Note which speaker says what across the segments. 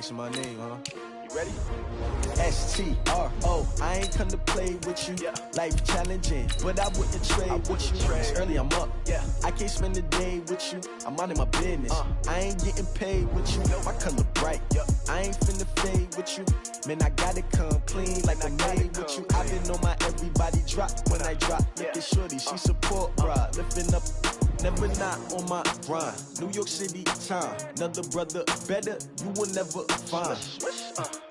Speaker 1: asking my name, huh?
Speaker 2: You ready?
Speaker 1: S-T-R-O, I ain't come to play with you. Life challenging, but I wouldn't trade with you. It's early, I'm up. I can't spend the day with you. I'm minding my business. I ain't getting paid with you. My color bright. I ain't finna fade with you. Man, I gotta come clean like I made with you. I've been on my everybody drop when I drop. Look at shorty, she support ride. Lifting up, never not on my grind. New York City time, another brother better, you will never find.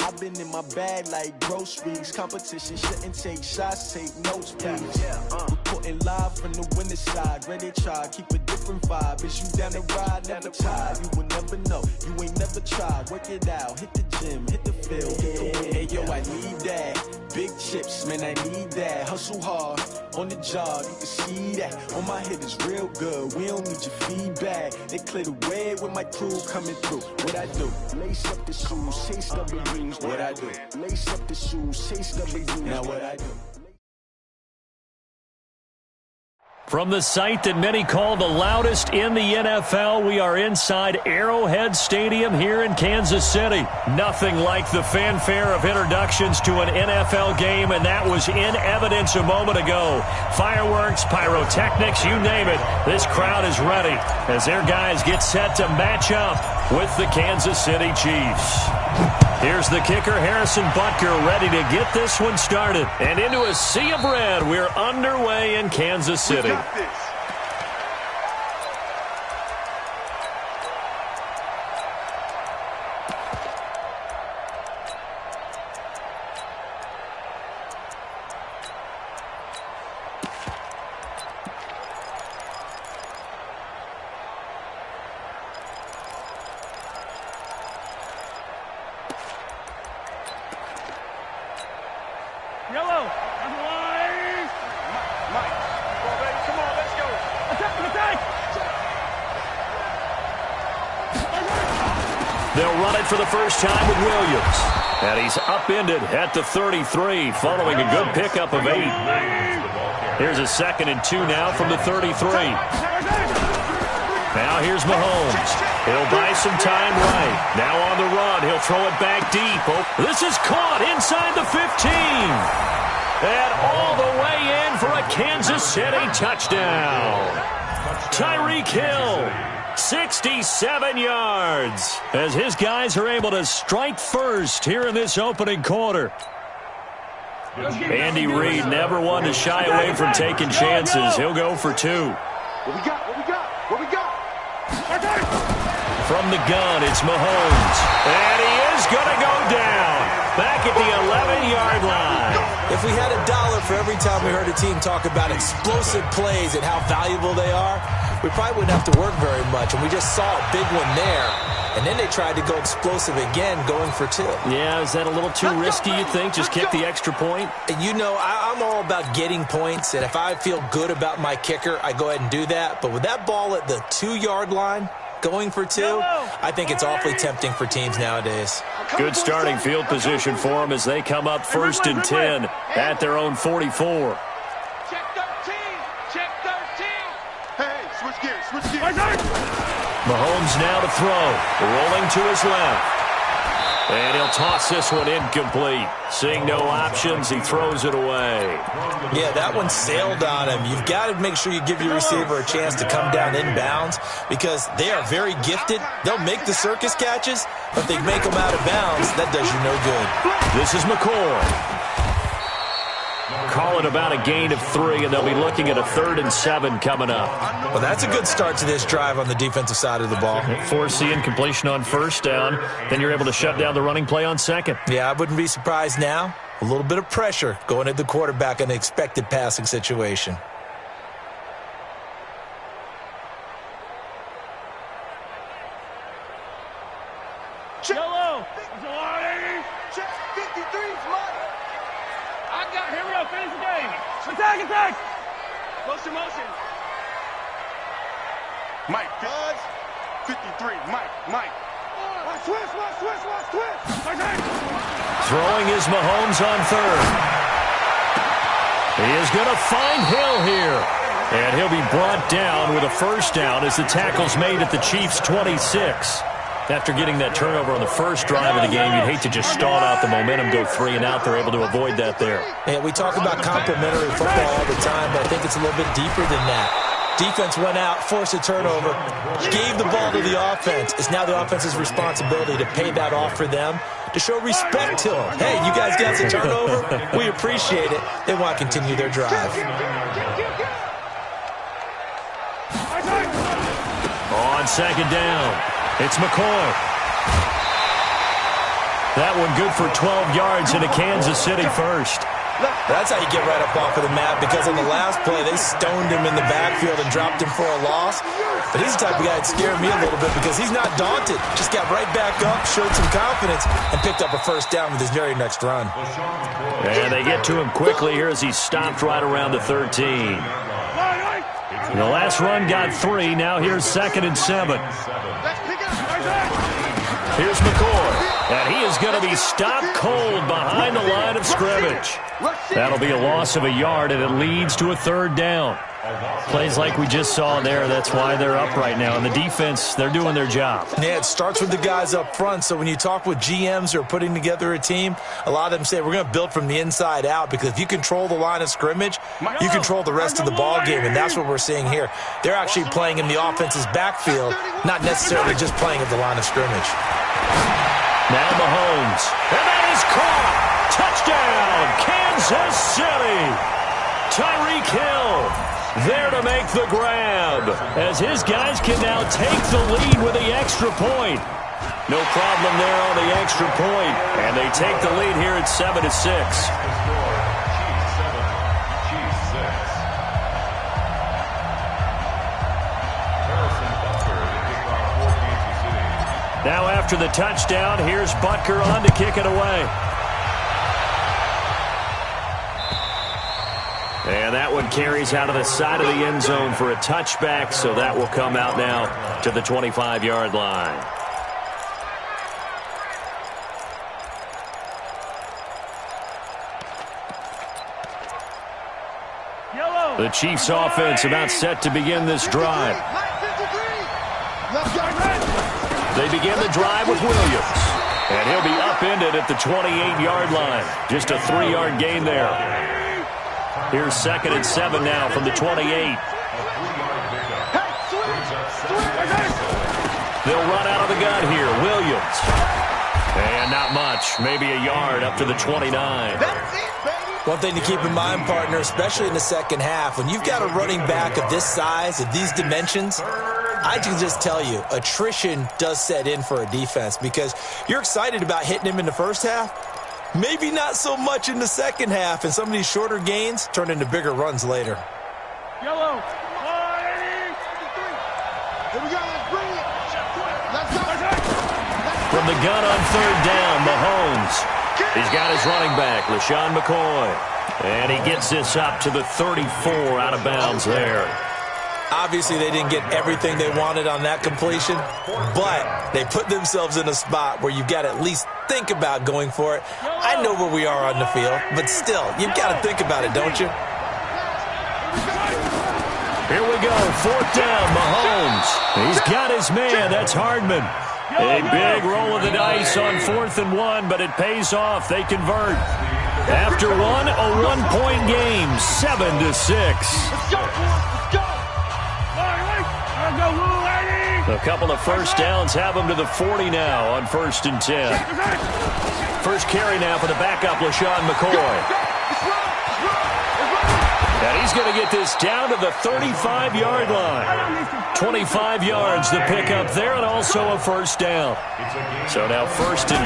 Speaker 1: I've been in my bag like groceries. Competition shouldn't take shots, take notes, please. Reporting live from the winning side. Ready to try, keep a different vibe. Is you down the ride, never tired. You will never know, you ain't never tried. Work it out, hit the gym, hit the field, hit the win. Hey yo, I need that. Big chips, man, I need that. Hustle hard, on the job, you can see that. On my head is real good, we don't need your feedback. They clear the way with my crew coming through. What I do? Lace up the shoes, chase W's. What I do? Lace up the shoes, chase W's. Now what I do?
Speaker 3: From the site that many call the loudest in the NFL, we are inside Arrowhead Stadium here in Kansas City. Nothing like the fanfare of introductions to an NFL game, and that was in evidence a moment ago. Fireworks, pyrotechnics, you name it. This crowd is ready as their guys get set to match up with the Kansas City Chiefs. Here's the kicker, Harrison Butker, ready to get this one started. And into a sea of red, we're underway in Kansas City.
Speaker 2: We got this.
Speaker 4: Yellow, on the line.
Speaker 2: Mike, come on, let's go.
Speaker 4: Attack!
Speaker 3: They'll run it for the first time with Williams. And he's upended at the 33, following a good pickup of 8. Here's a 2nd and 2 now from the 33. Now here's Mahomes. He'll buy some time right. Now on the run, he'll throw it back deep. Oh, this is caught inside the 15. And all the way in for a Kansas City touchdown. Tyreek Hill, 67 yards, as his guys are able to strike first here in this opening quarter. Andy Reid never one to shy away from taking chances. He'll go for 2.
Speaker 2: What we got? What we got? What we got?
Speaker 3: From the gun, it's Mahomes. And he is going to go down. Back at the 11-yard line.
Speaker 5: If we had $1 for every time we heard a team talk about explosive plays and how valuable they are, we probably wouldn't have to work very much. And we just saw a big one there. And then they tried to go explosive again, going for 2.
Speaker 3: Yeah, is that a little too risky, you think? Just kick the extra point?
Speaker 5: And you know, I'm all about getting points. And if I feel good about my kicker, I go ahead and do that. But with that ball at the 2-yard line, going for 2, I think it's awfully tempting for teams nowadays.
Speaker 3: Good starting field position for them as they come up 1st and 10 at their own 44.
Speaker 2: Check 13. Check 13. Hey, switch gears.
Speaker 3: Mahomes now to throw. Rolling to his left. And he'll toss this one incomplete. Seeing no options, he throws it away.
Speaker 5: Yeah, that one sailed on him. You've got to make sure you give your receiver a chance to come down inbounds because they are very gifted. They'll make the circus catches, but if they make them out of bounds, that does you no good.
Speaker 3: This is McCoy. Call it about a gain of 3, and they'll be looking at a 3rd and 7 coming up.
Speaker 5: Well, that's a good start to this drive on the defensive side of the ball.
Speaker 3: Force the incompletion on 1st down. Then you're able to shut down the running play on 2nd.
Speaker 5: Yeah, I wouldn't be surprised now. A little bit of pressure going at the quarterback in an expected passing situation.
Speaker 4: Yellow.
Speaker 2: Check 53's Mike.
Speaker 4: I got here we go. Finish the game. Attack.
Speaker 2: Motion. Mike. 53. Mike. Switch.
Speaker 3: Throwing is Mahomes on 3rd. He is going to find Hill here. And he'll be brought down with a 1st down as the tackle's made at the Chiefs' 26. After getting that turnover on the first drive of the game, you'd hate to just stall out the momentum, go 3 and out. They're able to avoid that there.
Speaker 5: Yeah, we talk about complementary football all the time, but I think it's a little bit deeper than that. Defense went out, forced a turnover, gave the ball to the offense. It's now the offense's responsibility to pay that off for them, to show respect to them. Hey, you guys got the turnover? We appreciate it. They want to continue their drive.
Speaker 3: On second down, it's McCoy. That one good for 12 yards into Kansas City first.
Speaker 5: That's how you get right up off of the map, because on the last play, they stoned him in the backfield and dropped him for a loss. But he's the type of guy that scared me a little bit because he's not daunted. Just got right back up, showed some confidence, and picked up a first down with his very next run.
Speaker 3: And they get to him quickly here as he stopped right around the 13. The last run got 3. Now here's 2nd and 7. Here's McCoy, and he is going to be stopped cold behind the line of scrimmage. That'll be a loss of a yard, and it leads to a 3rd down. Plays like we just saw there, that's why they're up right now. And the defense, they're doing their job.
Speaker 5: Yeah, it starts with the guys up front. So when you talk with GMs who are putting together a team, a lot of them say we're going to build from the inside out, because if you control the line of scrimmage, you control the rest of the ball game, and that's what we're seeing here. They're actually playing in the offense's backfield, not necessarily just playing at the line of scrimmage.
Speaker 3: Now Mahomes, and that is caught. Touchdown, Kansas City. Tyreek Hill there to make the grab, as his guys can now take the lead with the extra point. No problem there on the extra point, and they take the lead here at 7-6. Now after the touchdown, here's Butker on to kick it away. And that one carries out of the side of the end zone for a touchback, so that will come out now to the 25-yard line. The Chiefs offense about set to begin this drive. They begin the drive with Williams, and he'll be upended at the 28-yard line. Just a 3-yard gain there. Here's 2nd and 7 now from the 28. They'll run out of the gun here. Williams. And not much. Maybe a yard up to the 29.
Speaker 5: One thing to keep in mind, partner, especially in the second half, when you've got a running back of this size, of these dimensions, I can just tell you, attrition does set in for a defense, because you're excited about hitting him in the first half. Maybe not so much in the second half, and some of these shorter gains turn into bigger runs later.
Speaker 4: Yellow. Here we go. Let's bring it. Let's go.
Speaker 3: From the gun on 3rd down, Mahomes. He's got his running back, LaShawn McCoy. And he gets this up to the 34 out of bounds there.
Speaker 5: Obviously, they didn't get everything they wanted on that completion, but they put themselves in a spot where you've got to at least think about going for it. I know where we are on the field, but still, you've got to think about it, don't you?
Speaker 3: Here we go, 4th down, Mahomes. He's got his man, that's Hardman. A big roll of the dice on 4th and 1, but it pays off. They convert. After one, a 1-point game, 7-6. A couple of first downs have them to the 40 now on 1st and 10. First carry now for the backup, LaShawn McCoy. And he's going to get this down to the 35-yard line. 25 yards the pickup there, and also a first down. So now 1st and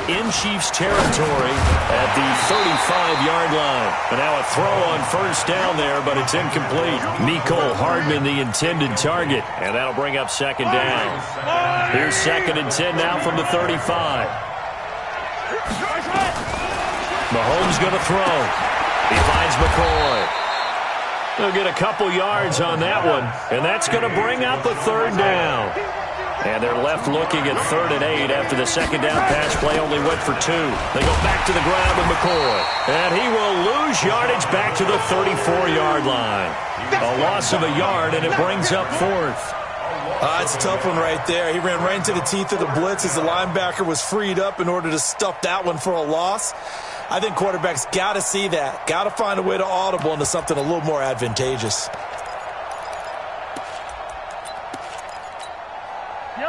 Speaker 3: 10 in Chiefs territory at the 35-yard line. And now a throw on 1st down there, but it's incomplete. Mecole Hardman the intended target, and that'll bring up 2nd down. Here's 2nd and 10 now from the 35. Mahomes going to throw. He finds McCoy. They'll get a couple yards on that one, and that's going to bring up a 3rd down. And they're left looking at 3rd and 8 after the 2nd down pass play only went for 2. They go back to the ground with McCoy, and he will lose yardage back to the 34-yard line. A loss of a yard, and it brings up 4th.
Speaker 5: It's a tough one right there. He ran right into the teeth of the blitz as the linebacker was freed up in order to stuff that one for a loss. I think quarterbacks got to see that. Got to find a way to audible into something a little more advantageous.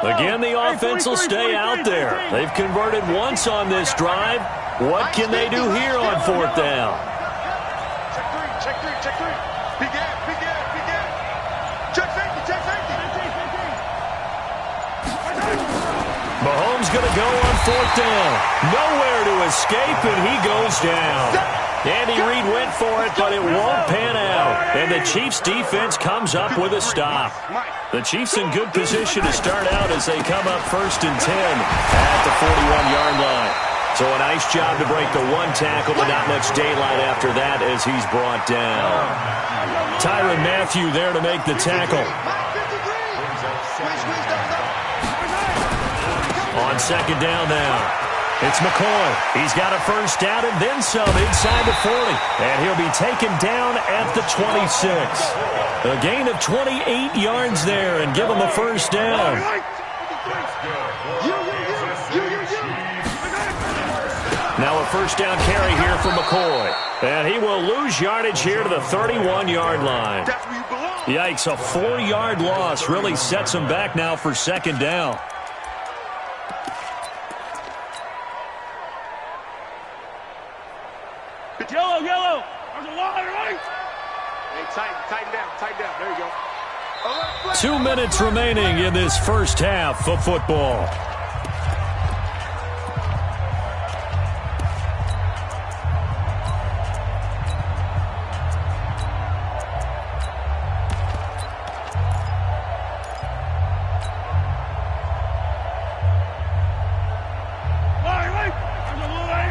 Speaker 3: Again, the offense will stay out there. They've converted once on this drive. What can they do here on fourth down?
Speaker 2: Check three. Begin. Check safety.
Speaker 3: Mahomes going to go on fourth down. Nowhere to escape, and he goes down. Andy Reid went for it, but it won't pan out. And the Chiefs' defense comes up with a stop. The Chiefs in good position to start out as they come up 1st and 10 at the 41-yard line. So a nice job to break the one tackle, but not much daylight after that as he's brought down. Tyrann Mathieu there to make the tackle. On second down now, it's McCoy. He's got a first down and then some inside the 40. And he'll be taken down at the 26. A gain of 28 yards there and give him a first down. Now a first down carry here for McCoy. And he will lose yardage here to the 31-yard line. Yikes, a 4-yard loss really sets him back now for second down.
Speaker 4: Yellow. There's a line, right?
Speaker 2: Hey, tighten down. There you go.
Speaker 3: 2 minutes remaining in this first half of football.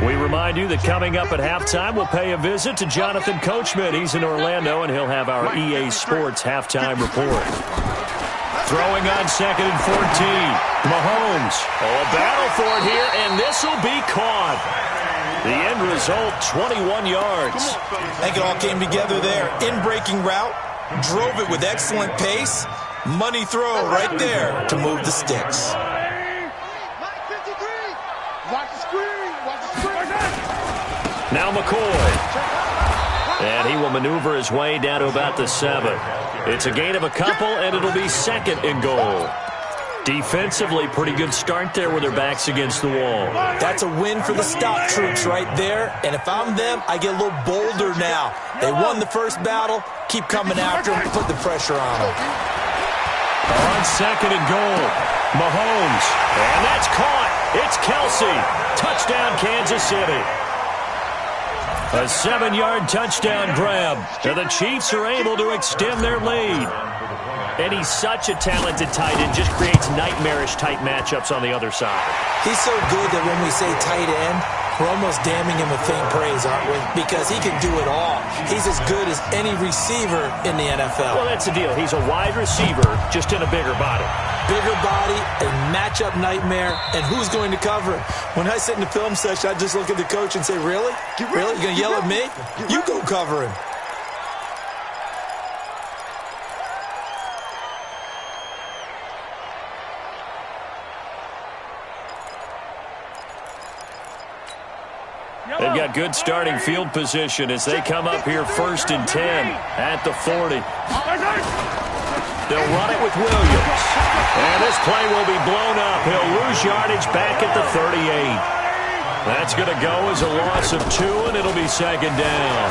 Speaker 3: We remind you that coming up at halftime, we'll pay a visit to Jonathan Coachman. He's in Orlando, and he'll have our EA Sports halftime report. Throwing on 2nd and 14. Mahomes. A battle for it here, and this will be caught. The end result, 21 yards.
Speaker 5: I think it all came together there. In-breaking route, drove it with excellent pace. Money throw right there to move the sticks.
Speaker 3: Now McCoy. And he will maneuver his way down to about the 7. It's a gain of a couple, and it'll be 2nd and goal. Defensively, pretty good start there with their backs against the wall.
Speaker 5: That's a win for the stop troops right there. And if I'm them, I get a little bolder now. They won the first battle. Keep coming after them. Put the pressure on them.
Speaker 3: On 2nd and goal, Mahomes. And that's caught. It's Kelsey. Touchdown, Kansas City. A 7-yard touchdown grab. And the Chiefs are able to extend their lead. And he's such a talented tight end, just creates nightmarish-type matchups on the other side.
Speaker 5: He's so good that when we say tight end, we're almost damning him with faint praise, aren't we? Because he can do it all. He's as good as any receiver in the NFL.
Speaker 3: Well, that's the deal. He's a wide receiver, just in a bigger body.
Speaker 5: Bigger body, a matchup nightmare, and who's going to cover him? When I sit in the film session, I just look at the coach and say, really? Really? You're going to yell at me? You go cover him.
Speaker 3: They've got good starting field position as they come up here 1st and 10 at the 40. They'll run it with Williams. And this play will be blown up. He'll lose yardage back at the 38. That's going to go as a loss of 2, and it'll be 2nd down.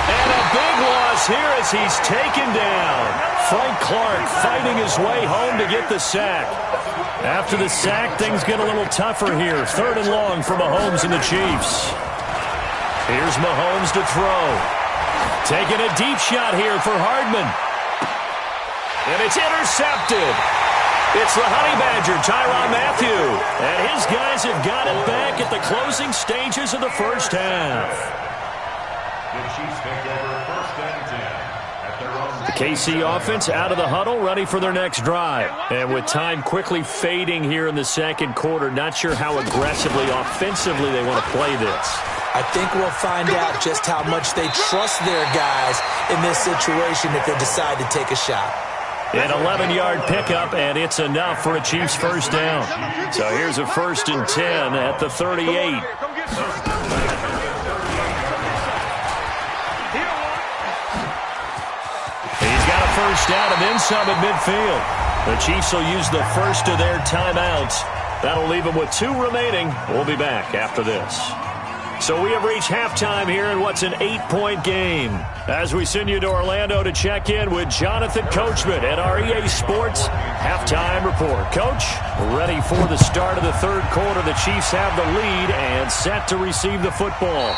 Speaker 3: And a big loss here as he's taken down. Frank Clark fighting his way home to get the sack. After the sack, things get a little tougher here. 3rd and long for Mahomes and the Chiefs. Here's Mahomes to throw. Taking a deep shot here for Hardman. And it's intercepted. It's the Honey Badger, Tyrann Mathieu. And his guys have got it back at the closing stages of the first half.
Speaker 6: The Chiefs take over 1st and 10.
Speaker 3: The KC offense out of the huddle, ready for their next drive. And with time quickly fading here in the 2nd quarter, not sure how aggressively, offensively they want to play this.
Speaker 5: I think we'll find out just how much they trust their guys in this situation if they decide to take a shot.
Speaker 3: An 11-yard pickup, and it's enough for a Chiefs first down. So here's a 1st and 10 at the 38. He's got a first down and then some at midfield. The Chiefs will use the first of their timeouts. That'll leave them with 2 remaining. We'll be back after this. So we have reached halftime here in what's an 8-point game. As we send you to Orlando to check in with Jonathan Coachman at our EA Sports Halftime Report. Coach, ready for the start of the third quarter. The Chiefs have the lead and set to receive the football.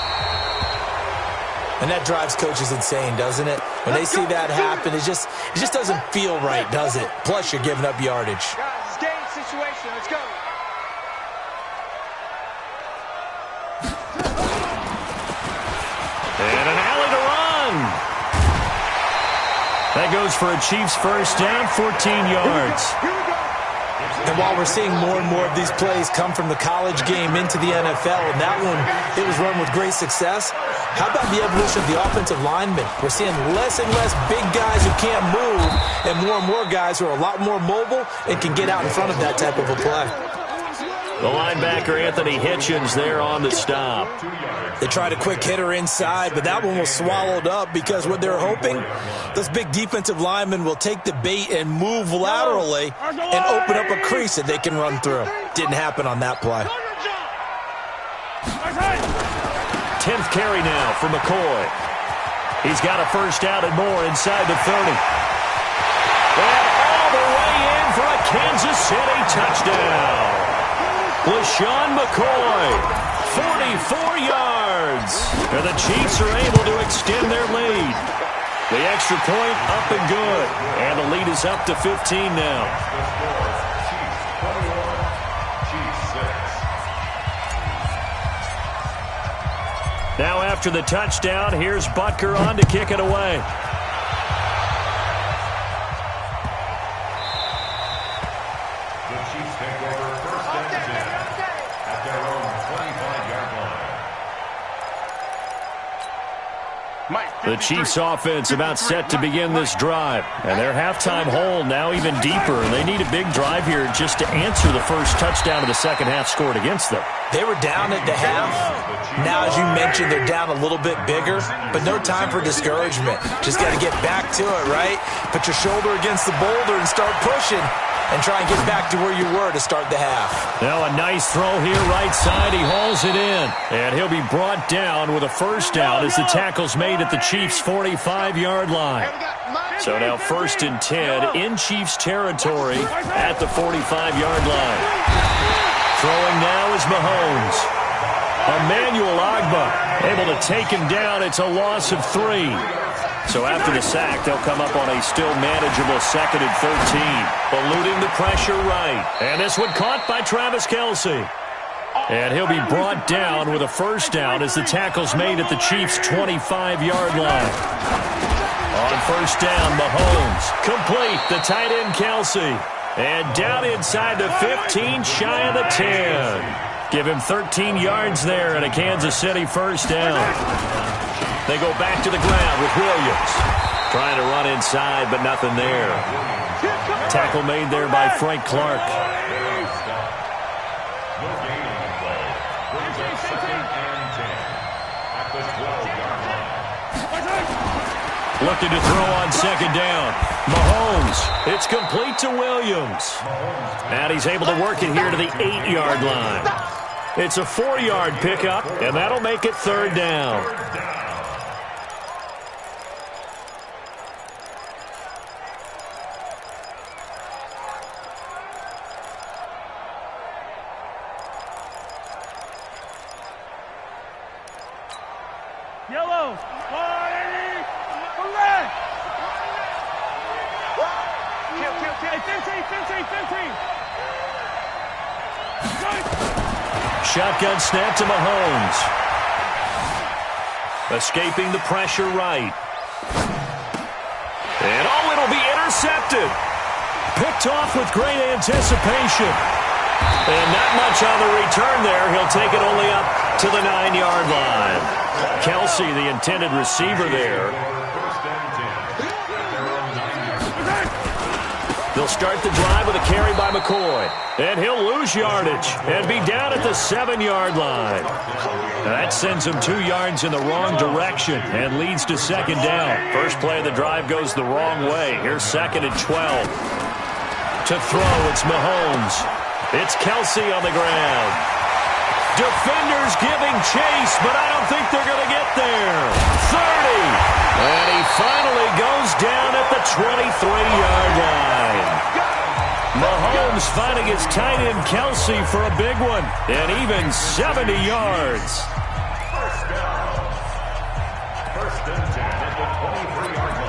Speaker 5: And that drives coaches insane, doesn't it? When they see that happen, it just doesn't feel right, does it? Plus, you're giving up yardage.
Speaker 4: Guys, it's game situation. Let's go.
Speaker 3: And an alley to run. That goes for a Chiefs first down, 14 yards.
Speaker 5: And while we're seeing more and more of these plays come from the college game into the NFL, and that one, it was run with great success, how about the evolution of the offensive linemen? We're seeing less and less big guys who can't move and more guys who are a lot more mobile and can get out in front of that type of a play.
Speaker 3: The linebacker, Anthony Hitchens, there on the stop.
Speaker 5: They tried a quick hitter inside, but that one was swallowed up because what they're hoping, those big defensive linemen will take the bait and move laterally and open up a crease that they can run through. Didn't happen on that play.
Speaker 3: 10th carry now for McCoy. He's got a first down and more inside the 30. And all the way in for a Kansas City touchdown. LaShawn McCoy, 44 yards. And the Chiefs are able to extend their lead. The extra point up and good. And the lead is up to 15 now. Now after the touchdown, here's Butker on to kick it away. The Chiefs offense about set to begin this drive. And their halftime hole now even deeper. They need a big drive here just to answer the first touchdown of the second half scored against them.
Speaker 5: They were down at the half. Now, as you mentioned, they're down a little bit bigger, but no time for discouragement. Just got to get back to it, right? Put your shoulder against the boulder and start pushing and try and get back to where you were to start the half.
Speaker 3: Now a nice throw here right side. He hauls it in. And he'll be brought down with a first down as the tackle's made at the Chiefs' 45-yard line. So now 1st and 10 in Chiefs territory at the 45-yard line. Throwing now is Mahomes. Emmanuel Ogbah able to take him down. It's a loss of 3. So after the sack, they'll come up on a still manageable 2nd and 13. Eluding the pressure right. And this one caught by Travis Kelce. And he'll be brought down with a first down as the tackle's made at the Chiefs' 25-yard line. On first down, Mahomes. Complete, the tight end Kelce. And down inside the 15, shy of the 10. Give him 13 yards there and a Kansas City first down. They go back to the ground with Williams. Trying to run inside, but nothing there. Tackle made there by Frank Clark. Looking to throw on second down. Mahomes. It's complete to Williams. And he's able to work it here to the 8-yard line. It's a 4-yard pickup, and that'll make it third down.
Speaker 4: Yellow. 180. Correct. 15.
Speaker 3: Shotgun snap to Mahomes. Escaping the pressure right. And it'll be intercepted. Picked off with great anticipation. And not much on the return there. He'll take it only up to the 9-yard line. Kelsey, the intended receiver there. They'll start the drive with a carry by McCoy. And he'll lose yardage and be down at the 7-yard line. That sends him 2 yards in the wrong direction and leads to second down. First play of the drive goes the wrong way. Here's 2nd and 12. To throw, it's Mahomes. It's Kelsey on the ground. Defenders giving chase, but I don't think they're going to get there. 30. And he finally goes down at the 23-yard line. Mahomes finding his tight end Kelsey for a big one. And even 70 yards.
Speaker 6: First and 10 at the 23-yard line.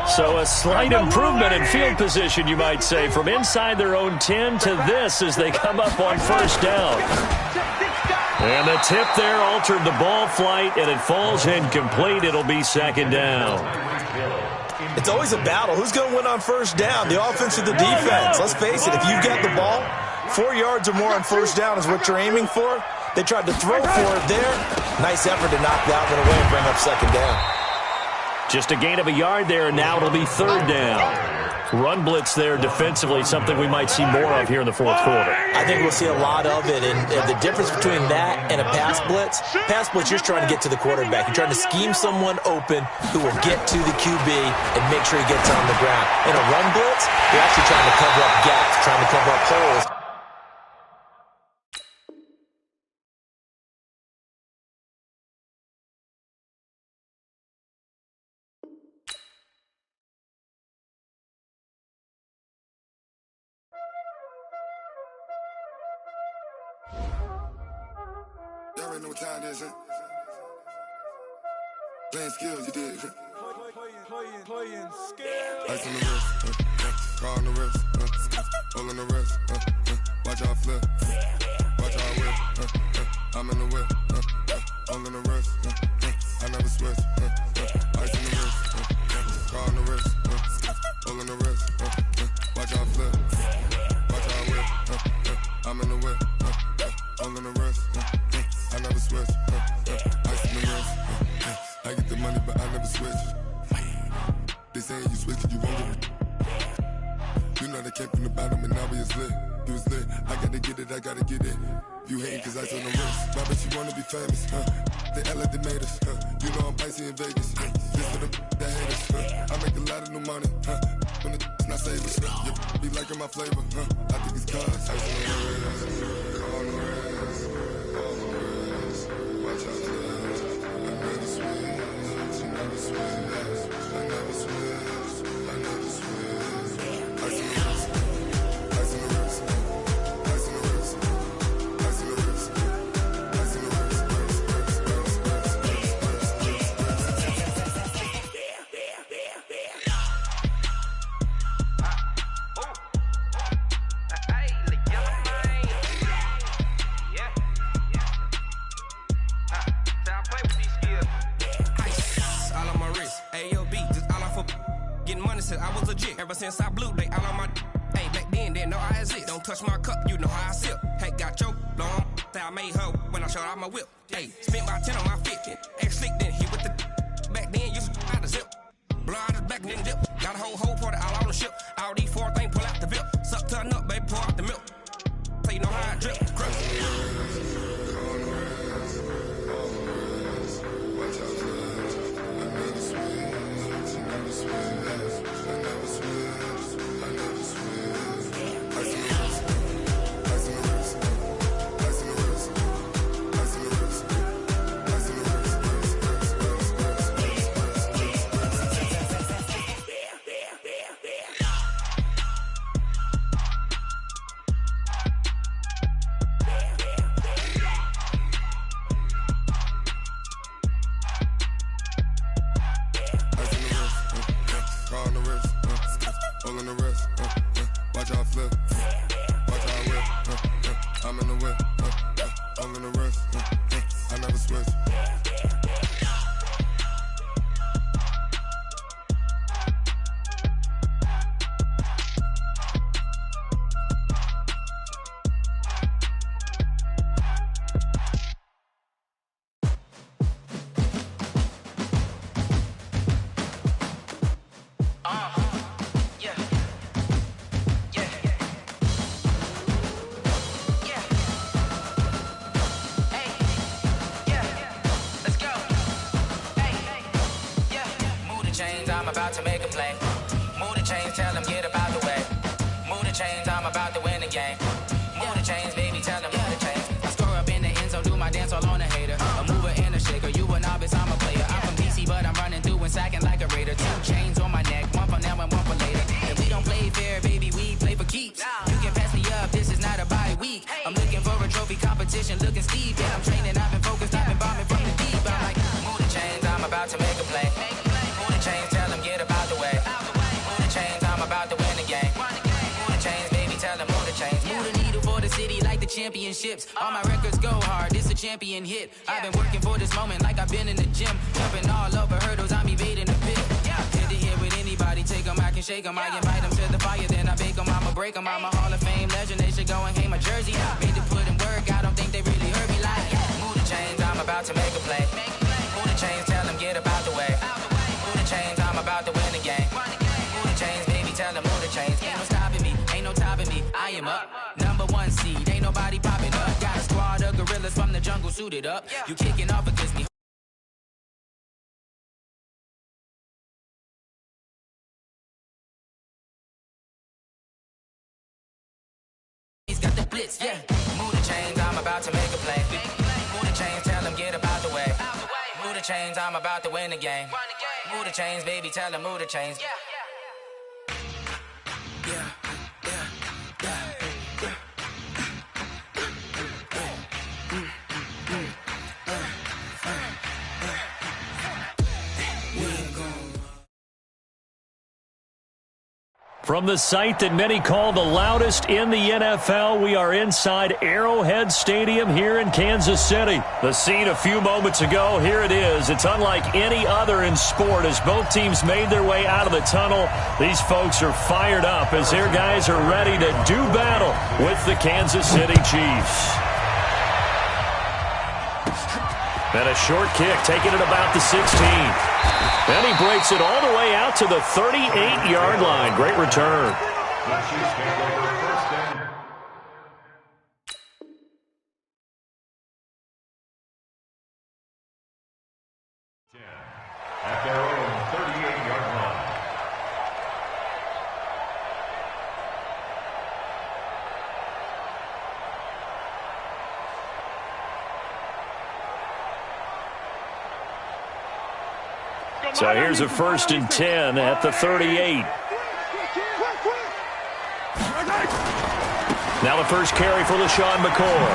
Speaker 3: So a slight improvement in field position, you might say, from inside their own 10 to this as they come up on first down. And the tip there altered the ball flight, and it falls incomplete. It'll be second down.
Speaker 5: It's always a battle. Who's going to win on first down, the offense or the defense? Let's face it, if you've got the ball, 4 yards or more on first down is what you're aiming for. They tried to throw for it there. Nice effort to knock that one away and bring up second down.
Speaker 3: Just a gain of a yard there, and now it'll be third down. Run blitz there defensively, something we might see more of here in the fourth quarter.
Speaker 5: I think we'll see a lot of it, and the difference between that and a pass blitz, you're just trying to get to the quarterback. You're trying to scheme someone open who will get to the QB and make sure he gets on the ground. In a run blitz, you're actually trying to cover up gaps, trying to cover up holes.
Speaker 7: Y'all already know what time it is, huh? Playing skills, you did. Playing skills. Ice on the wrist, car on the wrist, hole on the wrist, watch out flip, watch out whip, I'm in the whip, hole in the wrist, I never switch, ice on the wrist, car on the wrist, hole in the wrist, watch out flip, watch out whip, I'm in the whip, hole in the wrist, I never switch, ice in the wrist, I get the money but I never switch. They saying you switch it, you won't get it. You know they came from the bottom and now we is lit. You was lit, I gotta get it, I gotta get it. You hating cause ice on the wrist. Why bet you wanna be famous, They act like they made us, You know I'm icy in Vegas, This for them that hate us, I make a lot of new money, When it's not savers, You be liking my flavor, I think it's cause ice on the wrist, on the wrist, on the wrist. Watch out, I never switch, I never switch. I never switch, I never switch. Ice in the wrist, ice in the wrist, ice in the wrist, ice in the wrist, ice in the wrist,
Speaker 8: I was legit. Ever since I blew, they all on my hey, back then, didn't know I exist. Don't touch my cup, you know how I sip. Hey, got your long, I made her when I showed out my whip. Hey, spent my 10 on my 15. Ex-slick, then hit with the back then, used to out the zip. Blow out the back, then dip. Got a whole party all on the ship. All these 4 things, pull out the VIP. Suck, turn up, baby, pour out the milk. So you know how I drip. Crush.
Speaker 9: chains, tell them get about the way. Move the chains, I'm about to win the game. Move the chains, baby, tell them move the chains. I score up in the end zone, do my dance all on a hater. A mover and a shaker, you a novice, I'm a player. I'm from DC, but I'm running through and sacking like a raider. 2 chains on my neck, one for now and one for later. If we don't play fair, baby, we play for keeps. You can pass me up, this is not a bye week. I'm looking for a trophy competition, looking steep. Yeah, I'm training, I've been focused, I've been bombing from the deep. I'm like, move the chains, I'm about to make a play. Move the chains, tell them get about the way. Move the chains, I'm about to win the game. Move the chains, baby, tell them move the chains. Move the needle for the city like the championships. All my records go hard, this a champion hit. I've been working for this moment like I've been in the gym. Jumping all over hurdles, I'm evading the pit. Head to head with anybody, take them, I can shake them. I invite them to the fire, then I bake them, I'ma break them. I'm a Hall of Fame legend, they should go and hang my jersey. Made to put in work, I don't think they really heard me like, move the chains, I'm about to make a play. Move the chains, tell them get about the way. Move the chains, I'm about to win the game. Move the chains, baby, tell them move the chains. Ain't no stopping me, ain't no topping me, I am up. Number 1 seed, ain't nobody popping up. Got a squad of gorillas from the jungle suited up. You kicking off against me. He's got the blitz, yeah. Move the chains, I'm about to make a play. Move the chains, tell them get about the way. Move the chains, I'm about to win the game. Move the chains, baby, tell them move the chains.
Speaker 3: From the site that many call the loudest in the NFL, we are inside Arrowhead Stadium here in Kansas City. The scene a few moments ago, here it is. It's unlike any other in sport as both teams made their way out of the tunnel. These folks are fired up as their guys are ready to do battle with the Kansas City Chiefs. And a short kick, taking it about the 16. Then he breaks it all the way out to the 38-yard line. Great return.
Speaker 6: The Chiefs make over first and 10 at their own 38-yard line.
Speaker 3: So here's a 1st and 10 at the 38. Now the first carry for LaShawn McCoy.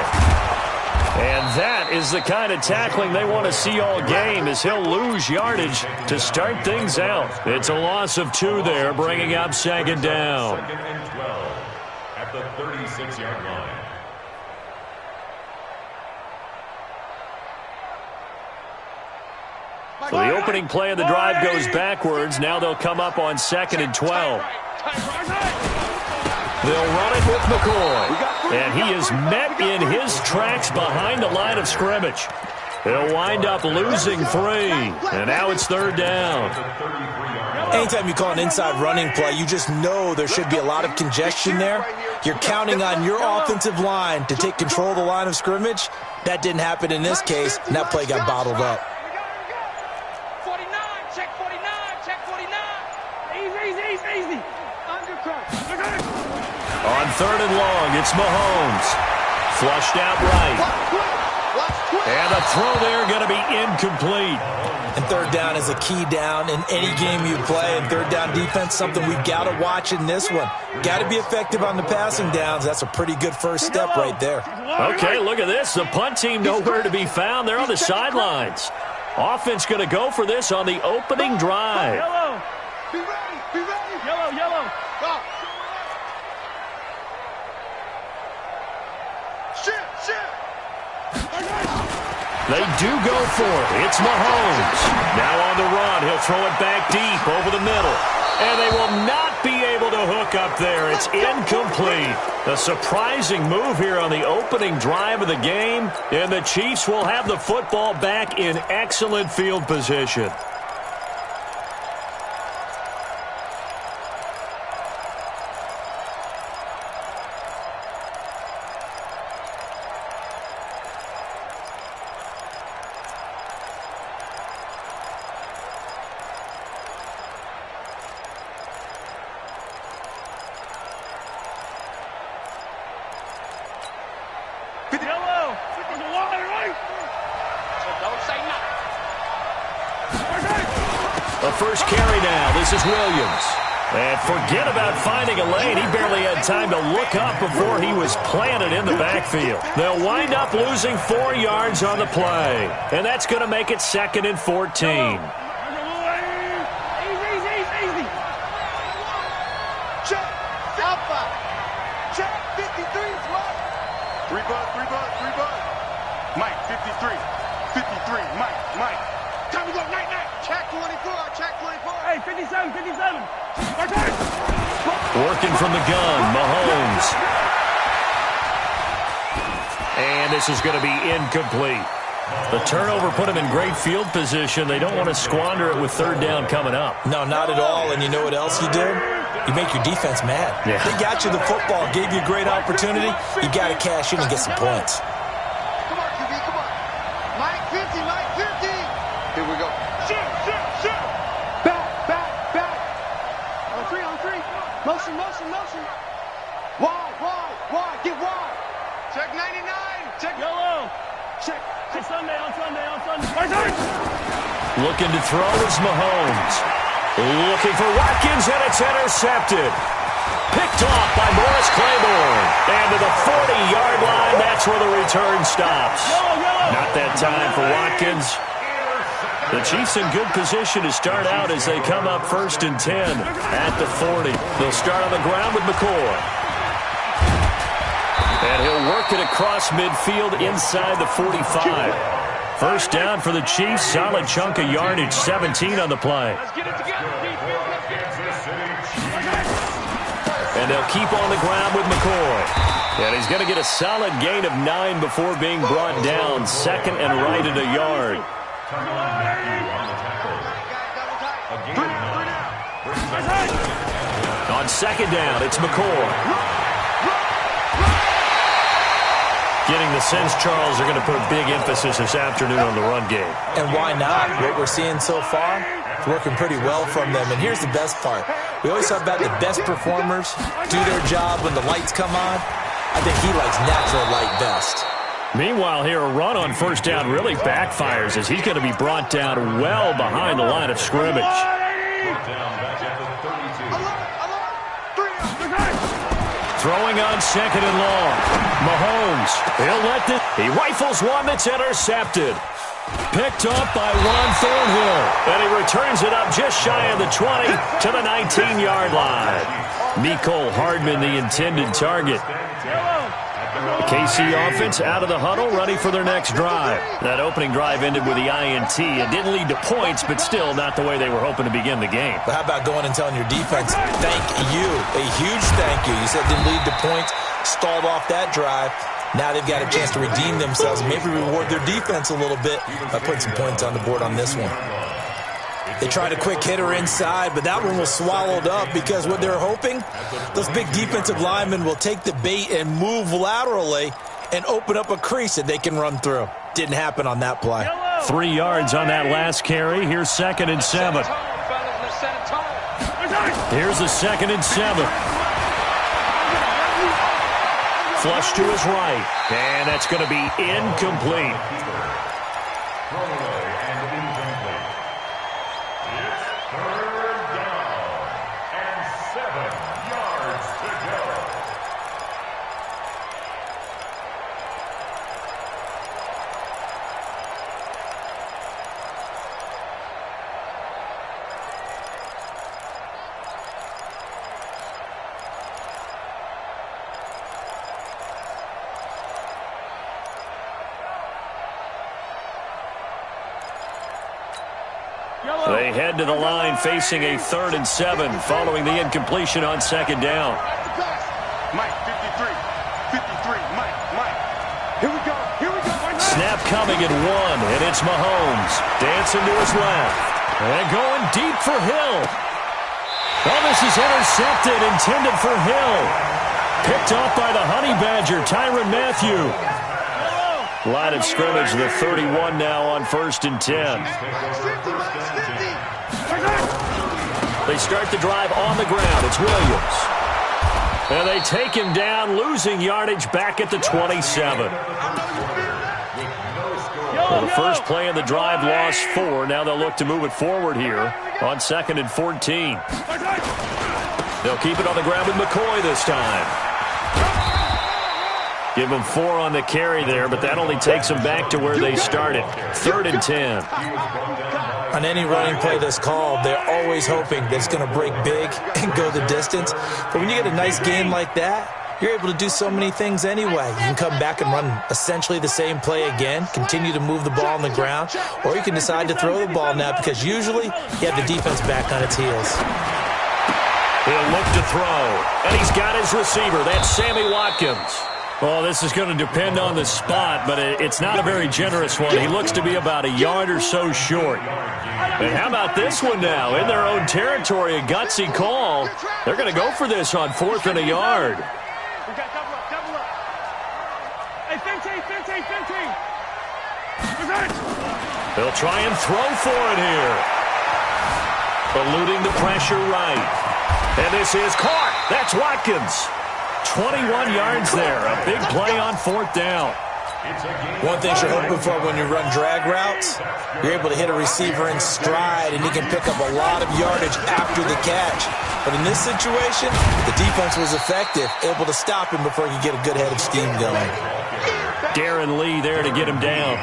Speaker 3: And that is the kind of tackling they want to see all game as he'll lose yardage to start things out. It's a loss of 2 there, bringing up 2nd down.
Speaker 6: 2nd and 12 at the 36-yard line.
Speaker 3: So the opening play of the drive goes backwards. Now they'll come up on 2nd and 12. They'll run it with McCoy. And he is met in his tracks behind the line of scrimmage. He'll wind up losing 3. And now it's 3rd down.
Speaker 5: Anytime you call an inside running play, you just know there should be a lot of congestion there. You're counting on your offensive line to take control of the line of scrimmage. That didn't happen in this case, and that play got bottled up.
Speaker 3: On 3rd and long, it's Mahomes. Flushed out right. And the throw there going to be incomplete.
Speaker 5: And 3rd down is a key down in any game you play. And 3rd down defense, something we've got to watch in this one. Got to be effective on the passing downs. That's a pretty good first step right there.
Speaker 3: Okay, look at this. The punt team nowhere to be found. They're on the sidelines. Offense going to go for this on the opening drive.
Speaker 4: Yellow. Be ready. Be ready. Yellow, yellow. Go.
Speaker 3: They do go for it. It's Mahomes. Now on the run. He'll throw it back deep over the middle. And they will not be able to hook up there. It's incomplete. A surprising move here on the opening drive of the game. And the Chiefs will have the football back in excellent field position. A first carry now. This is Williams. And forget about finding a lane. He barely had time to look up before he was planted in the backfield. They'll wind up losing 4 yards on the play. And that's going to make it 2nd and 14.
Speaker 10: Check. Alpha. Check. 53. What?
Speaker 2: 3 bud. Mike, 53. 53. Mike. Time to go. Night.
Speaker 10: Check 24. Check 24.
Speaker 4: Hey, 57.
Speaker 3: Working from the gun, Mahomes. And this is going to be incomplete. The turnover put him in great field position. They don't want to squander it with 3rd down coming up.
Speaker 5: No, not at all. And you know what else you do? You make your defense mad.
Speaker 3: Yeah.
Speaker 5: They got you the football, gave you a great opportunity. You got to cash in and get some points.
Speaker 10: Come on, QB, come on. Mike 50. Here we go.
Speaker 2: Shoot.
Speaker 10: Back. On 3. Motion. Wide. Get wide. Check 99.
Speaker 4: Check yellow. Check. Hey, Sunday.
Speaker 3: Looking to throw is Mahomes. Looking for Watkins, and it's intercepted. Picked off by Morris Claiborne. And to the 40-yard line, that's where the return stops. Not that time for Watkins. The Chiefs in good position to start out as they come up 1st and 10 at the 40. They'll start on the ground with McCoy. And he'll work it across midfield inside the 45. First down for the Chiefs. Solid chunk of yardage, 17 on the play.
Speaker 4: Let's get it together,
Speaker 3: And they'll keep on the ground with McCoy. And he's going to get a solid gain of 9 before being brought down. 2nd and right at a yard. On 2nd down, it's McCoy. Getting the sense Charles are going to put a big emphasis this afternoon on the run game.
Speaker 5: And why not? What we're seeing so far, it's working pretty well from them. And here's the best part. We always talk about the best performers do their job when the lights come on. I think he likes natural light best.
Speaker 3: Meanwhile, here, a run on 1st down really backfires as he's going to be brought down well behind the line of scrimmage. Throwing on 2nd and long. Mahomes, he rifles one that's intercepted. Picked up by Juan Thornhill. And he returns it up just shy of the 20 to the 19-yard line. Mecole Hardman, the intended target. The KC offense out of the huddle, ready for their next drive. That opening drive ended with the INT. It didn't lead to points, but still not the way they were hoping to begin the game.
Speaker 5: But how about going and telling your defense, thank you, a huge thank you. You said it didn't lead to points, stalled off that drive. Now they've got a chance to redeem themselves and maybe reward their defense a little bit by putting some points on the board on this one. They tried a quick hitter inside, but that one was swallowed up because what they're hoping, those big defensive linemen will take the bait and move laterally and open up a crease that they can run through. Didn't happen on that play.
Speaker 3: 3 yards on that last carry. Here's 2nd and 7. Here's a 2nd and 7. Flush to his right. And that's going to be incomplete. They head to the line facing a 3rd and 7 following the incompletion on 2nd down.
Speaker 2: Mike, 53. Mike.
Speaker 10: Here we go.
Speaker 3: Snap coming at 1, and it's Mahomes. Dancing to his left. And going deep for Hill. Oh, this is intercepted, intended for Hill. Picked up by the Honey Badger, Tyrann Mathieu. Line of scrimmage, the 31 now on 1st and 10. They start the drive on the ground. It's Williams. And they take him down, losing yardage back at the 27. Well, the first play of the drive lost 4. Now they'll look to move it forward here on 2nd and 14. They'll keep it on the ground with McCoy this time. Give them 4 on the carry there, but that only takes them back to where they started. 3rd and 10.
Speaker 5: On any running play that's called, they're always hoping that it's going to break big and go the distance. But when you get a nice game like that, you're able to do so many things anyway. You can come back and run essentially the same play again, continue to move the ball on the ground, or you can decide to throw the ball now because usually you have the defense back on its heels.
Speaker 3: He'll look to throw, and he's got his receiver. That's Sammy Watkins. Well, this is going to depend on the spot, but it's not a very generous one. He looks to be about a yard or so short. And how about this one now? In their own territory, a gutsy call. They're going to go for this on 4th and a yard.
Speaker 4: We got double up. Hey, 15.
Speaker 3: They'll try and throw for it here. Eluding the pressure right. And this is caught. That's Watkins. 21 yards there. A big play on 4th down.
Speaker 5: One thing you're hoping for when you run drag routes, you're able to hit a receiver in stride, and he can pick up a lot of yardage after the catch. But in this situation, the defense was effective, able to stop him before he could get a good head of steam going.
Speaker 3: Darren Lee there to get him down.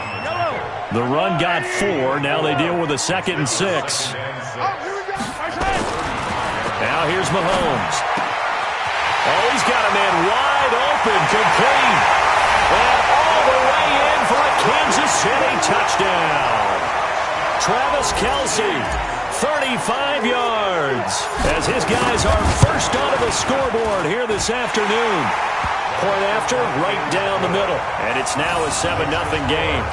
Speaker 3: The run got 4. Now they deal with a 2nd and 6. Now here's Mahomes. Oh, he's got a man wide open, complete. And all the way in for a Kansas City touchdown. Travis Kelce, 35 yards, as his guys are first onto the scoreboard here this afternoon. Point after, right down the middle. And it's now a 7-0 game.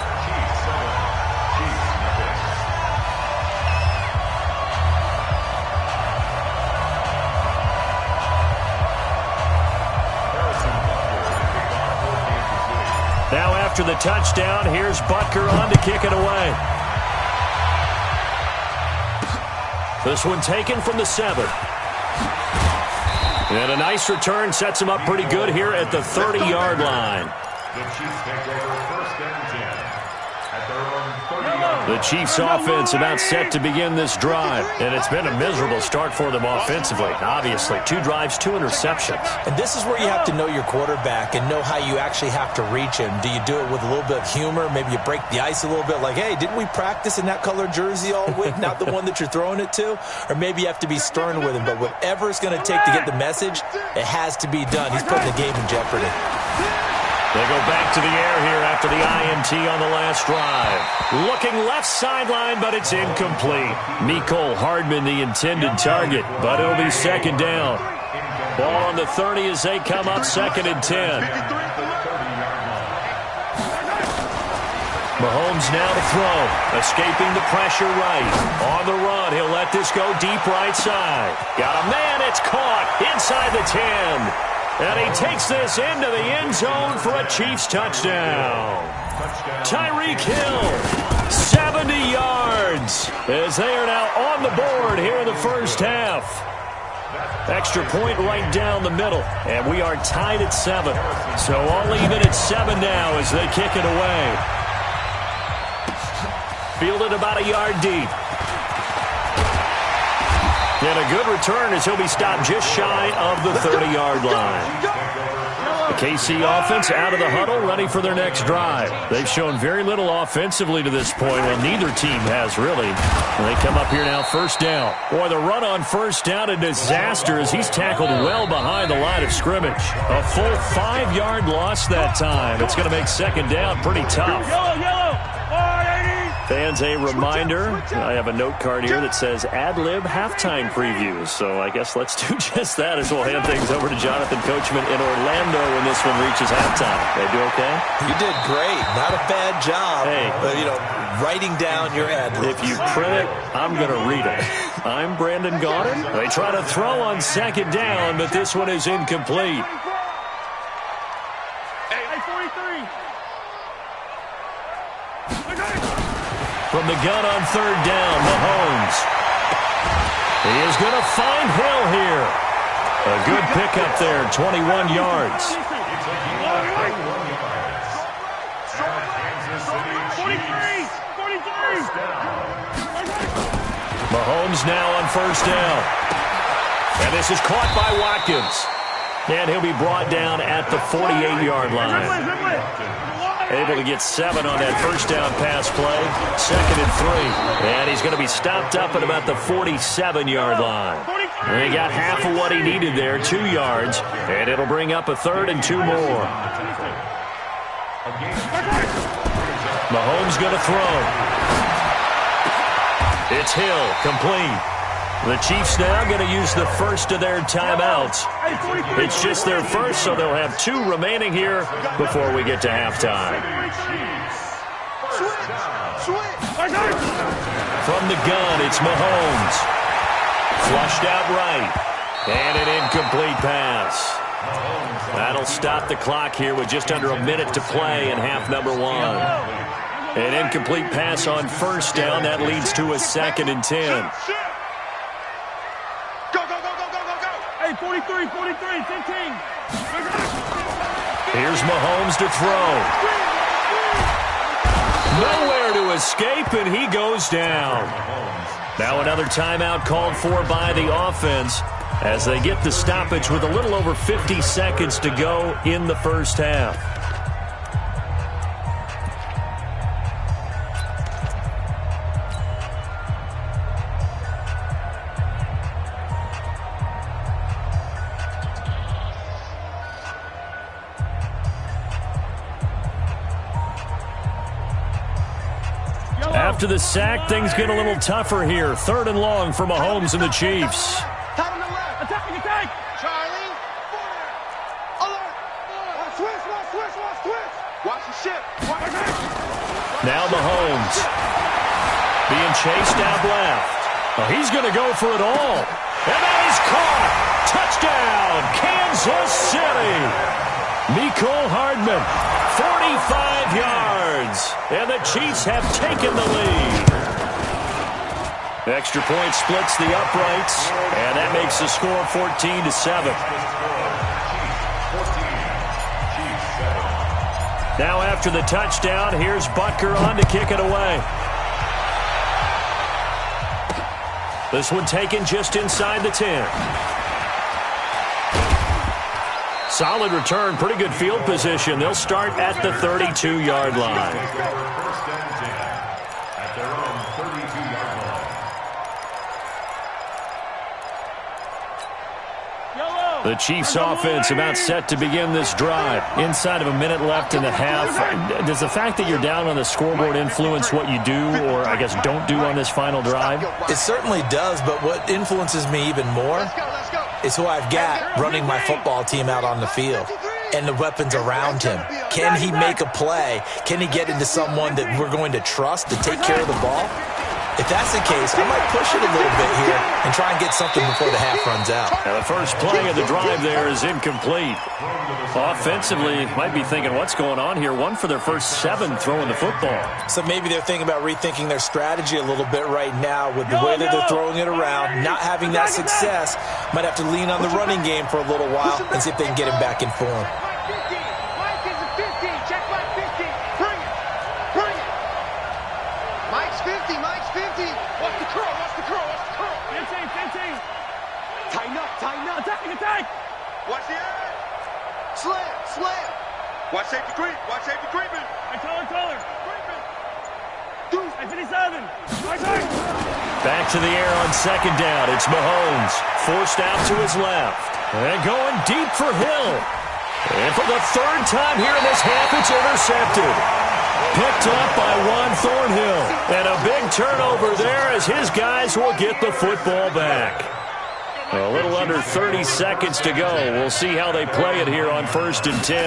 Speaker 3: Now after the touchdown, here's Butker on to kick it away. This one taken from the 7. And a nice return sets him up pretty good here at the 30-yard line.
Speaker 6: The Chiefs take over 1st and 10 at their own 30-yard line.
Speaker 3: The Chiefs offense about set to begin this drive. And it's been a miserable start for them offensively. Obviously, 2 drives, 2 interceptions.
Speaker 5: And this is where you have to know your quarterback and know how you actually have to reach him. Do you do it with a little bit of humor? Maybe you break the ice a little bit like, hey, didn't we practice in that colored jersey all week? Not the one that you're throwing it to? Or maybe you have to be stern with him. But whatever it's going to take to get the message, it has to be done. He's putting the game in jeopardy.
Speaker 3: They go back to the air here after the INT on the last drive. Looking left sideline, but it's incomplete. Mecole Hardman, the intended target, but it'll be 2nd down. Ball on the 30 as they come up 2nd and 10. Mahomes now to throw. Escaping the pressure right. On the run, he'll let this go deep right side. Got a man, it's caught inside the 10. And he takes this into the end zone for a Chiefs touchdown. Tyreek Hill, 70 yards, as they are now on the board here in the first half. Extra point right down the middle, and we are tied at 7. So all even at 7 now as they kick it away. Fielded about a yard deep. And a good return as he'll be stopped just shy of the 30-yard line. The KC offense out of the huddle, ready for their next drive. They've shown very little offensively to this point. Well, neither team has really. And they come up here now 1st down. Boy, the run on 1st down, a disaster as he's tackled well behind the line of scrimmage. A full 5-yard loss that time. It's going to make 2nd down pretty tough. Fans, a reminder, I have a note card here that says ad-lib halftime previews. So I guess let's do just that as we'll hand things over to Jonathan Coachman in Orlando when this one reaches halftime. Did I do okay?
Speaker 5: You did great. Not a bad job.
Speaker 3: Hey.
Speaker 5: Writing down your ad-libs.
Speaker 3: If you print it, I'm going to read it. I'm Brandon Gaudin. They try to throw on 2nd down, but this one is incomplete. From the gun on 3rd down, Mahomes. He is going to find Hill here. A good pickup there, 21 yards.
Speaker 6: It's a 21 yards. And Kansas City Chiefs
Speaker 3: Mahomes now on first down. And this is caught by Watkins. And he'll be brought down at the 48-yard line. Able to get 7 on that first down pass play. 2nd and 3. And he's going to be stopped up at about the 47-yard line. And he got half of what he needed there, 2 yards. And it'll bring up a 3rd and 2 more. Mahomes going to throw. It's Hill, complete. The Chiefs now going to use the first of their timeouts. It's just their first, so they'll have 2 remaining here before we get to halftime. From the gun, it's Mahomes. Flushed out right. And an incomplete pass. That'll stop the clock here with just under a minute to play in half number 1. An incomplete pass on first down. That leads to a 2nd and 10.
Speaker 4: 43, 15.
Speaker 3: Here's Mahomes to throw. Nowhere to escape, and he goes down. Now another timeout called for by the offense as they get the stoppage with a little over 50 seconds to go in the first half. After the sack, things get a little tougher here. 3rd and long for Mahomes and the Chiefs.
Speaker 4: Attack!
Speaker 10: Charlie, alert! Switch! Watch the ship!
Speaker 3: Now Mahomes being chased out left. Oh, he's going to go for it all. And that is caught. Touchdown, Kansas City. Mecole Hardman, 45 yards. And the Chiefs have taken the lead. Extra point splits the uprights, and that makes the score 14-7. Now after the touchdown, here's Butker on to kick it away. This one taken just inside the 10. Solid return, pretty good field position. They'll start at the 32-yard line.
Speaker 6: First and 10 at their own 32-yard line.
Speaker 3: The Chiefs offense about set to begin this drive. Inside of a minute left in the half. Does the fact that you're down on the scoreboard influence what you do, or I guess don't do on this final drive?
Speaker 5: It certainly does, but what influences me even more is who I've got running my football team out on the field and the weapons around him. Can he make a play? Can he get into someone that we're going to trust to take care of the ball? If that's the case, I might push it a little bit here and try and get something before the half runs out.
Speaker 3: Now the first play of the drive there is incomplete. Offensively, might be thinking, what's going on here? 1 for their first 7 throwing the football.
Speaker 5: So maybe they're thinking about rethinking their strategy a little bit right now with the way that they're throwing it around, not having that success. Might have to lean on the running game for a little while and see if they can get him back in form.
Speaker 10: Mike's 50. Watch the curl. Tighten up.
Speaker 4: Attack!
Speaker 10: Watch the edge. Slam. Watch safety creeping.
Speaker 4: Hey, taller. Hey, 57.
Speaker 3: Back to the air on second down. It's Mahomes. Forced out to his left. And going deep for Hill. And for the 3rd time here in this half, it's intercepted. Picked up by Juan Thornhill. And a big turnover there as his guys will get the football back. A little under 30 seconds to go. We'll see how they play it here on 1st and 10.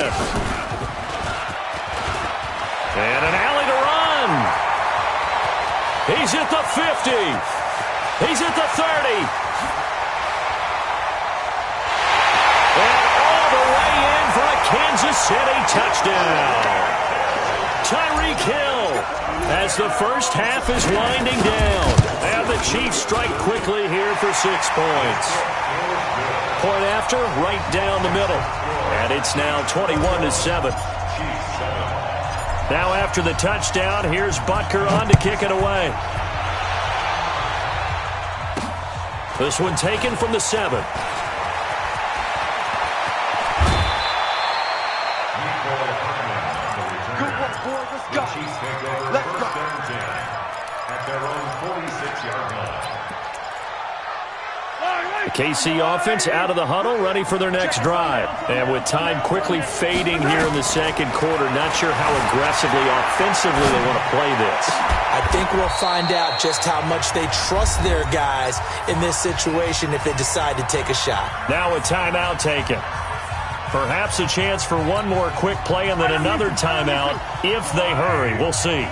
Speaker 3: And an alley to run. He's at the 50. He's at the 30. And all the way in for a Kansas City touchdown. Tyreek Hill as the first half is winding down. And the Chiefs strike quickly here for 6 points. Point after, right down the middle. And it's now 21-7. Now after the touchdown, here's Butker on to kick it away. This one taken from the 7.
Speaker 10: Good one, boys. Let's go. Let's go.
Speaker 6: At their own 46-yard line.
Speaker 3: The KC offense out of the huddle, ready for their next drive. And with time quickly fading here in the second quarter, not sure how aggressively, offensively they want to play this.
Speaker 5: I think we'll find out just how much they trust their guys in this situation if they decide to take a shot.
Speaker 3: Now a timeout taken. Perhaps a chance for one more quick play and then another timeout if they hurry. We'll see.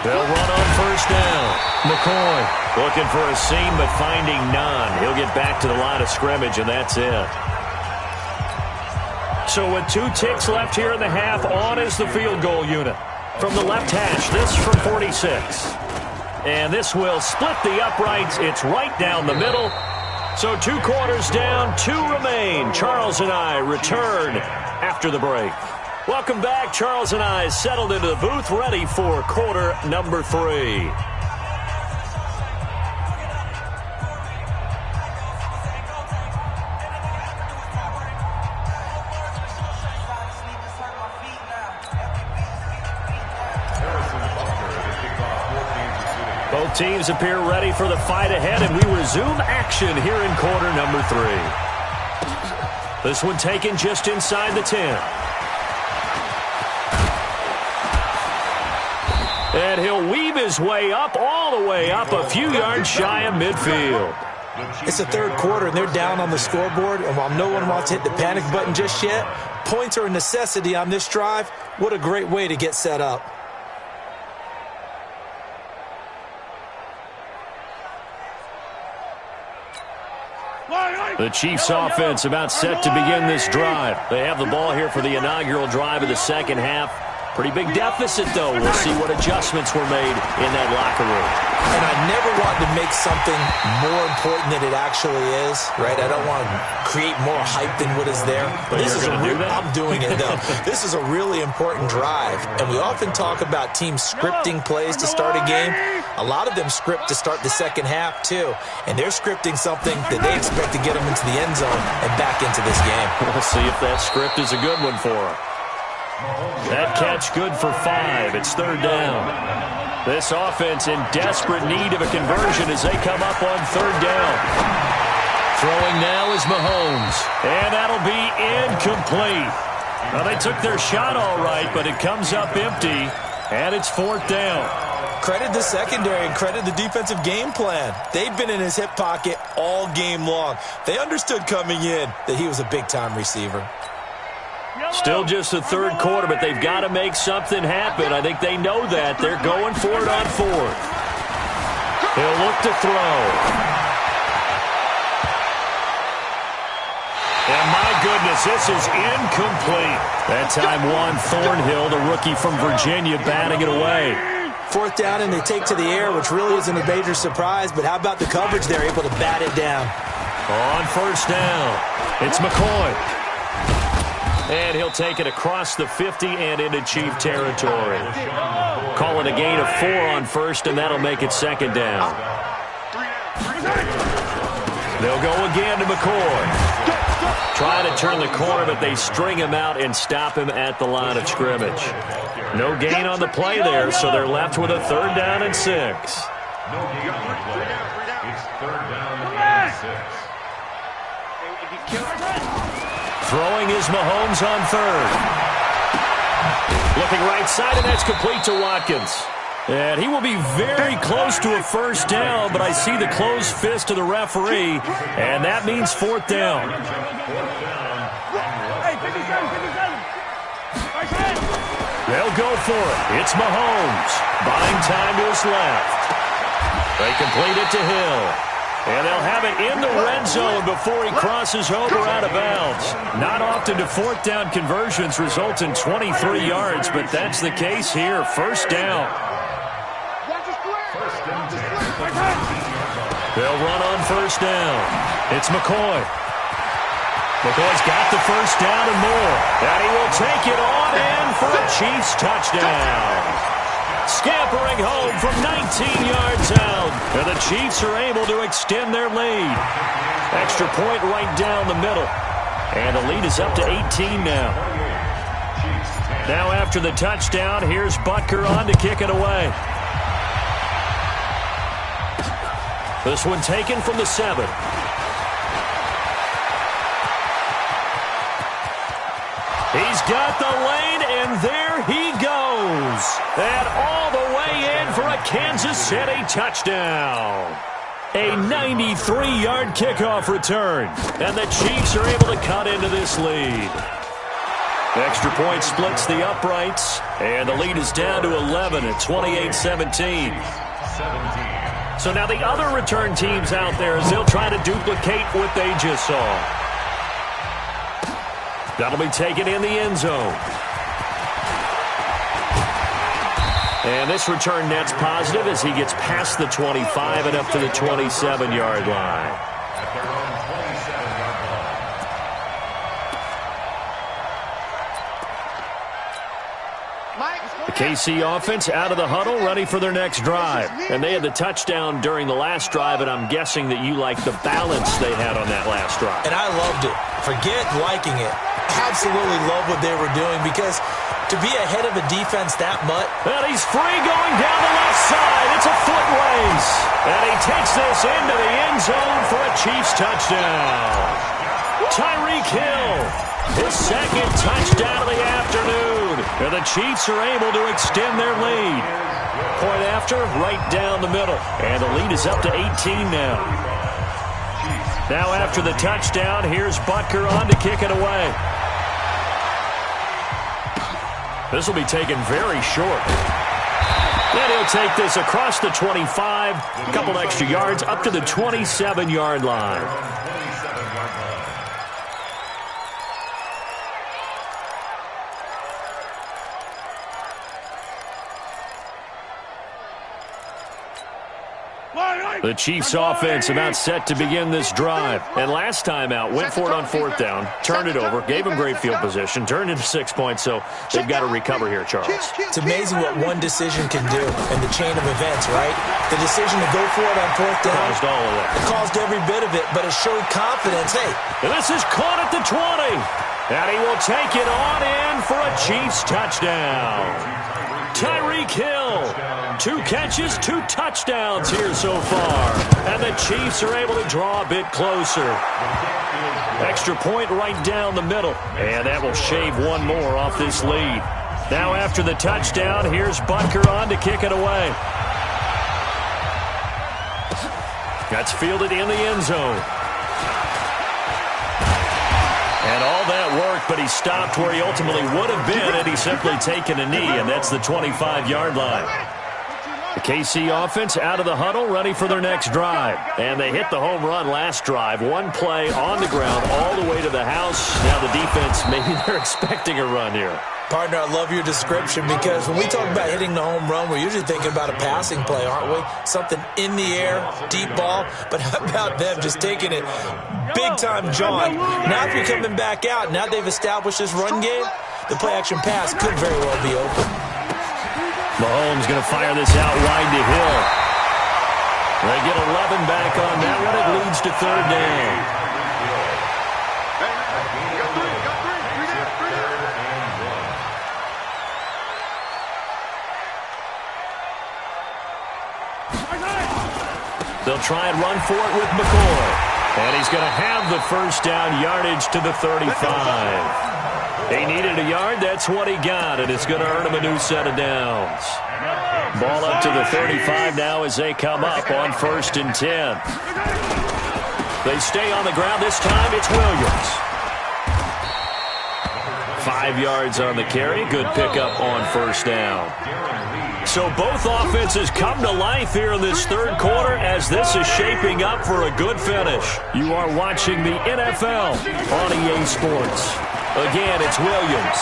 Speaker 3: They'll run on first down. McCoy looking for a seam but finding none. He'll get back to the line of scrimmage, and that's it. So with 2 ticks left here in the half, on is the field goal unit. From the left hash, this from 46. And this will split the uprights. It's right down the middle. So 2 quarters down, 2 remain. Charles and I return after the break. Welcome back. Charles and I settled into the booth, ready for quarter number 3. Both teams appear ready for the fight ahead, and we resume action here in quarter number 3. This one taken just inside the 10. And he'll weave his way up, all the way up, a few yards shy of midfield.
Speaker 5: It's the third quarter, and they're down on the scoreboard, and while no one wants to hit the panic button just yet, points are a necessity on this drive. What a great way to get set up.
Speaker 3: The Chiefs offense about set to begin this drive. They have the ball here for the inaugural drive of the second half. Pretty big deficit, though. We'll see what adjustments were made in that locker room.
Speaker 5: And I never want to make something more important than it actually is, right? I don't want to create more hype than what is there.
Speaker 3: But this is
Speaker 5: I'm doing it, though. This is a really important drive. And we often talk about teams scripting plays to start a game. A lot of them script to start the second half, too. And they're scripting something that they expect to get them into the end zone and back into this game.
Speaker 3: We'll see if that script is a good one for them. That catch good for 5. It's third down. This offense in desperate need of a conversion as they come up on third down. Throwing now is Mahomes. And that'll be incomplete. Well, they took their shot all right, but it comes up empty. And it's fourth down.
Speaker 5: Credit the secondary and credit the defensive game plan. They've been in his hip pocket all game long. They understood coming in that he was a big-time receiver.
Speaker 3: Still just the third quarter, but they've got to make something happen. I think they know that. They're going for it on fourth. He'll look to throw. And my goodness, this is incomplete. That time Juan Thornhill, the rookie from Virginia, batting it away.
Speaker 5: Fourth down, and they take to the air, which really isn't a major surprise, but how about the coverage there, able to bat it down?
Speaker 3: On first down, it's McCoy. And he'll take it across the 50 and into Chief territory. Call it a gain of 4 on first, and that'll make it second down. They'll go again to McCoy. Trying to turn the corner, but they string him out and stop him at the line of scrimmage. No gain on the play there, so they're left with a third down and 6.
Speaker 6: No gain on the play. It's third down and 6.
Speaker 3: Throwing is Mahomes on third. Looking right side, and that's complete to Watkins. And he will be very close to a first down, but I see the closed fist of the referee, and that means fourth down. They'll go for it. It's Mahomes. Buying time to his left. They complete it to Hill. And they'll have it in the red zone before he crosses over out of bounds. Not often do fourth down conversions result in 23 yards, but that's the case here. First down. They'll run on first down. It's McCoy. McCoy's got the first down and more. And he will take it on in for a Chiefs touchdown. Scampering home from 19 yards out. And the Chiefs are able to extend their lead. Extra point right down the middle. And the lead is up to 18 now. Now after the touchdown, here's Butker on to kick it away. This one taken from the 7. He's got the lane, and there he goes. And all the way in for a Kansas City touchdown. A 93-yard kickoff return. And the Chiefs are able to cut into this lead. Extra point splits the uprights, and the lead is down to 11 at 28-17. So now the other return teams out there, as they'll try to duplicate what they just saw. That'll be taken in the end zone. And this return net's positive as he gets past the 25 and up to the 27-yard line. The KC offense out of the huddle, ready for their next drive. And they had the touchdown during the last drive, and I'm guessing that you like the balance they had on that last drive.
Speaker 5: And I loved it. Forget liking it. Absolutely love what they were doing, because to be ahead of a defense that much.
Speaker 3: And he's free going down the left side. It's a foot race. And he takes this into the end zone for a Chiefs touchdown. Tyreek Hill, his second touchdown of the afternoon. And the Chiefs are able to extend their lead. Point after, right down the middle. And the lead is up to 18 now. Now after the touchdown, here's Butker on to kick it away. This will be taken very short. And he'll take this across the 25, a couple extra yards, up to the 27-yard line. The Chiefs offense about set to begin this drive. And last time out, went for it on fourth down, turned it over, gave them great field position, turned into 6 points, so they've got to recover here, Charles.
Speaker 5: It's amazing what one decision can do in the chain of events, right? The decision to go for it on fourth down.
Speaker 3: Caused all of that.
Speaker 5: It caused every bit of it, but it showed confidence. Hey.
Speaker 3: And this is caught at the 20. And he will take it on in for a Chiefs touchdown. Tyreek Hill, 2 catches, 2 touchdowns here so far. And the Chiefs are able to draw a bit closer. Extra point right down the middle. And that will shave one more off this lead. Now after the touchdown, here's Butker on to kick it away. That's fielded in the end zone. And all that work, but he stopped where he ultimately would have been had he simply taken a knee, and that's the 25-yard line. The KC offense out of the huddle, ready for their next drive. And they hit the home run last drive. One play on the ground all the way to the house. Now the defense, maybe they're expecting a run here.
Speaker 5: Partner, I love your description, because when we talk about hitting the home run, we're usually thinking about a passing play, aren't we? Something in the air, deep ball. But how about them just taking it big-time jaunt? Now if you're coming back out, now they've established this run game, the play-action pass could very well be open.
Speaker 3: Mahomes going to fire this out wide to Hill. They get 11 back on that one. It leads to third down. They'll try and run for it with McCoy. And he's going to have the first down yardage to the 35. He needed a yard. That's what he got. And it's going to earn him a new set of downs. Ball up to the 35 now as they come up on 1st and 10. They stay on the ground. This time it's Williams. 5 yards on the carry. Good pickup on first down. So both offenses come to life here in this third quarter as this is shaping up for a good finish. You are watching the NFL on EA Sports. Again, it's Williams.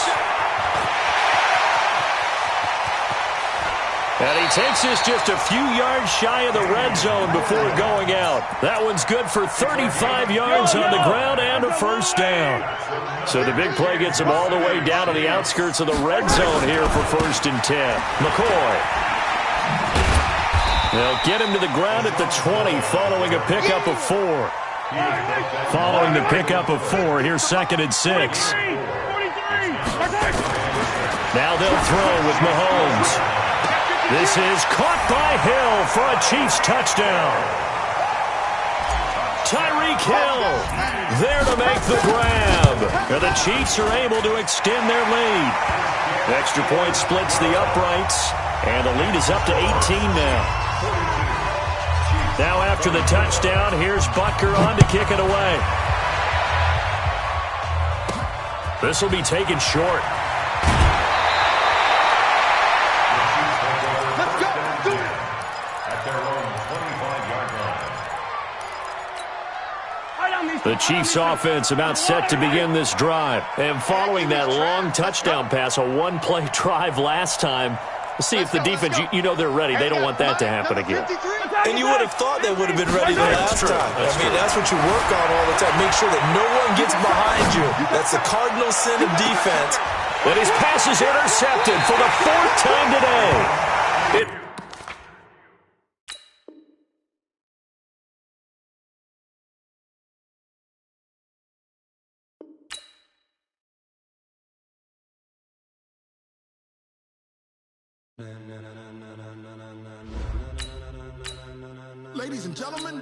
Speaker 3: And he takes this just a few yards shy of the red zone before going out. That one's good for 35 yards on the ground and a first down. So the big play gets him all the way down to the outskirts of the red zone here for 1st and 10. McCoy. They'll get him to the ground at the 20 following a pickup of 4. Following the pickup of 4, here's 2nd and 6. Now they'll throw with Mahomes. This is caught by Hill for a Chiefs touchdown. Tyreek Hill there to make the grab. And the Chiefs are able to extend their lead. Extra point splits the uprights, and the lead is up to 18 now. Now after the touchdown, here's Butker on to kick it away. This will be taken short. The Chiefs offense about set to begin this drive. And following that long touchdown pass, a one-play drive last time, let's see if the defense, you know they're ready. They don't want that to happen again.
Speaker 5: And you would have thought they would have been ready the last time. That's what you work on all the time. Make sure that no one gets behind you. That's the cardinal sin of defense.
Speaker 3: And his pass is intercepted for the 4th time today.
Speaker 11: Ladies and gentlemen,